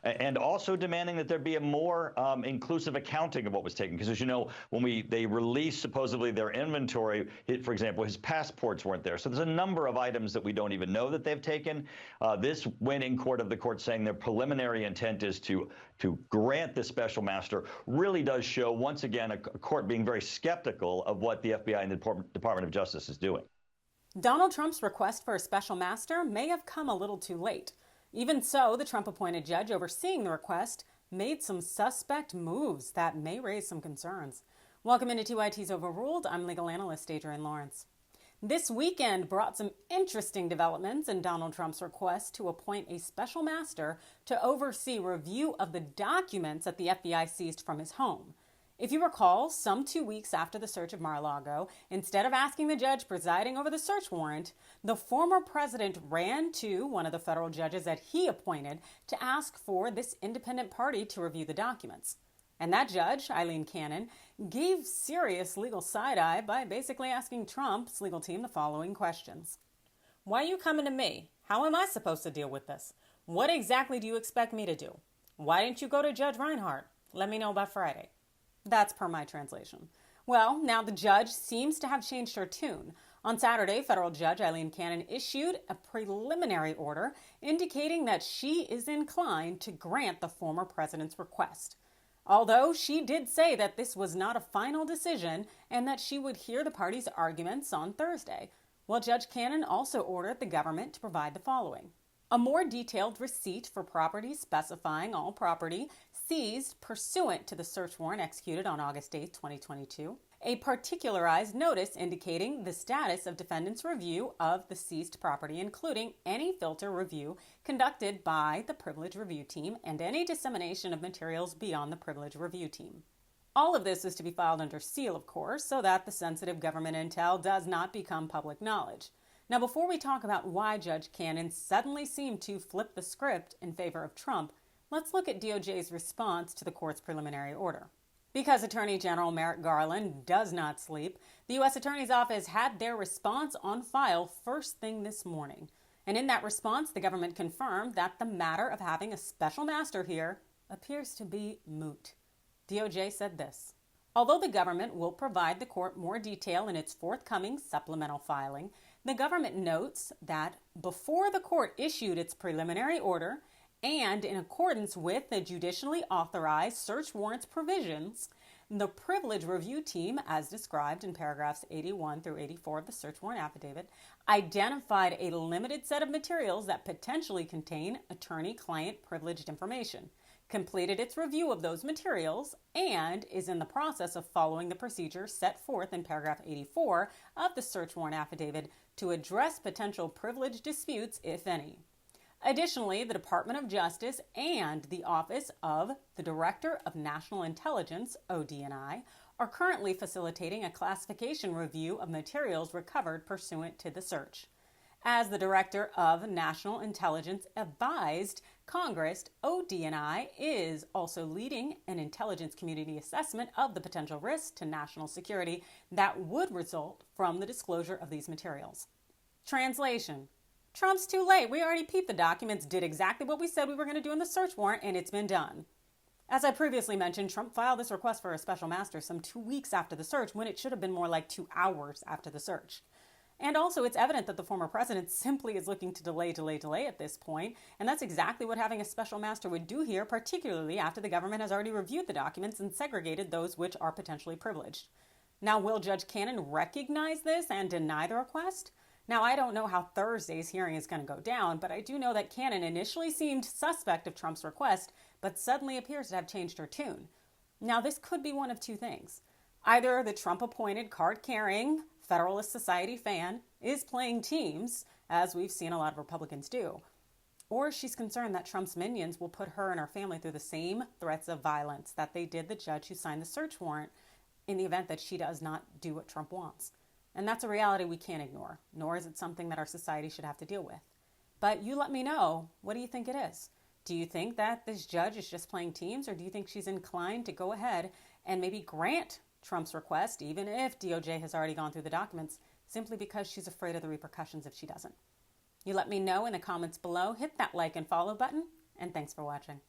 and also demanding that there be a more inclusive accounting of what was taken. Because as you know, when they released supposedly their inventory, for example, his passports weren't there. So there's a number of items that we don't even know that they've taken. This went in court of the court saying their preliminary intent is to grant this special master really does show, once again, a court being very skeptical of what the FBI and the Department of Justice is doing. Donald Trump's request for a special master may have come a little too late. Even so, the Trump-appointed judge overseeing the request made some suspect moves that may raise some concerns. Welcome into TYT's Overruled. I'm legal analyst Adrienne Lawrence. This weekend brought some interesting developments in Donald Trump's request to appoint a special master to oversee review of the documents that the FBI seized from his home. If you recall, some 2 weeks after the search of Mar-a-Lago, instead of asking the judge presiding over the search warrant, the former president ran to one of the federal judges that he appointed to ask for this independent party to review the documents. And that judge, Aileen Cannon, gave serious legal side-eye by basically asking Trump's legal team the following questions. Why are you coming to me? How am I supposed to deal with this? What exactly do you expect me to do? Why didn't you go to Judge Reinhardt? Let me know by Friday. That's per my translation. Well, now the judge seems to have changed her tune. On Saturday, federal judge Aileen Cannon issued a preliminary order indicating that she is inclined to grant the former president's request. Although she did say that this was not a final decision and that she would hear the parties' arguments on Thursday. Well, Judge Cannon also ordered the government to provide the following: a more detailed receipt for property specifying all property seized pursuant to the search warrant executed on August 8, 2022, a particularized notice indicating the status of defendant's review of the seized property, including any filter review conducted by the privilege review team and any dissemination of materials beyond the privilege review team. All of this is to be filed under seal, of course, so that the sensitive government intel does not become public knowledge. Now, before we talk about why Judge Cannon suddenly seemed to flip the script in favor of Trump, let's look at DOJ's response to the court's preliminary order. Because Attorney General Merrick Garland does not sleep, the U.S. Attorney's Office had their response on file first thing this morning. And in that response, the government confirmed that the matter of having a special master here appears to be moot. DOJ said this: although the government will provide the court more detail in its forthcoming supplemental filing, the government notes that before the court issued its preliminary order, and in accordance with the judicially authorized search warrants provisions, the privilege review team, as described in paragraphs 81 through 84 of the search warrant affidavit, identified a limited set of materials that potentially contain attorney-client privileged information, completed its review of those materials, and is in the process of following the procedure set forth in paragraph 84 of the search warrant affidavit to address potential privilege disputes, if any. Additionally, the Department of Justice and the Office of the Director of National Intelligence, ODNI, are currently facilitating a classification review of materials recovered pursuant to the search. As the Director of National Intelligence advised Congress, ODNI is also leading an intelligence community assessment of the potential risks to national security that would result from the disclosure of these materials. Translation: Trump's too late. We already peeped the documents, did exactly what we said we were going to do in the search warrant, and it's been done. As I previously mentioned, Trump filed this request for a special master some 2 weeks after the search, when it should have been more like 2 hours after the search. And also, it's evident that the former president simply is looking to delay at this point, and that's exactly what having a special master would do here, particularly after the government has already reviewed the documents and segregated those which are potentially privileged. Now, will Judge Cannon recognize this and deny the request? Now, I don't know how Thursday's hearing is going to go down, but I do know that Cannon initially seemed suspect of Trump's request, but suddenly appears to have changed her tune. Now, this could be one of two things. Either the Trump-appointed card-carrying Federalist Society fan is playing teams, as we've seen a lot of Republicans do, or she's concerned that Trump's minions will put her and her family through the same threats of violence that they did the judge who signed the search warrant in the event that she does not do what Trump wants. And that's a reality we can't ignore, nor is it something that our society should have to deal with. But you let me know, what do you think it is? Do you think that this judge is just playing teams, or do you think she's inclined to go ahead and maybe grant Trump's request, even if DOJ has already gone through the documents, simply because she's afraid of the repercussions if she doesn't? You let me know in the comments below, hit that like and follow button, and thanks for watching.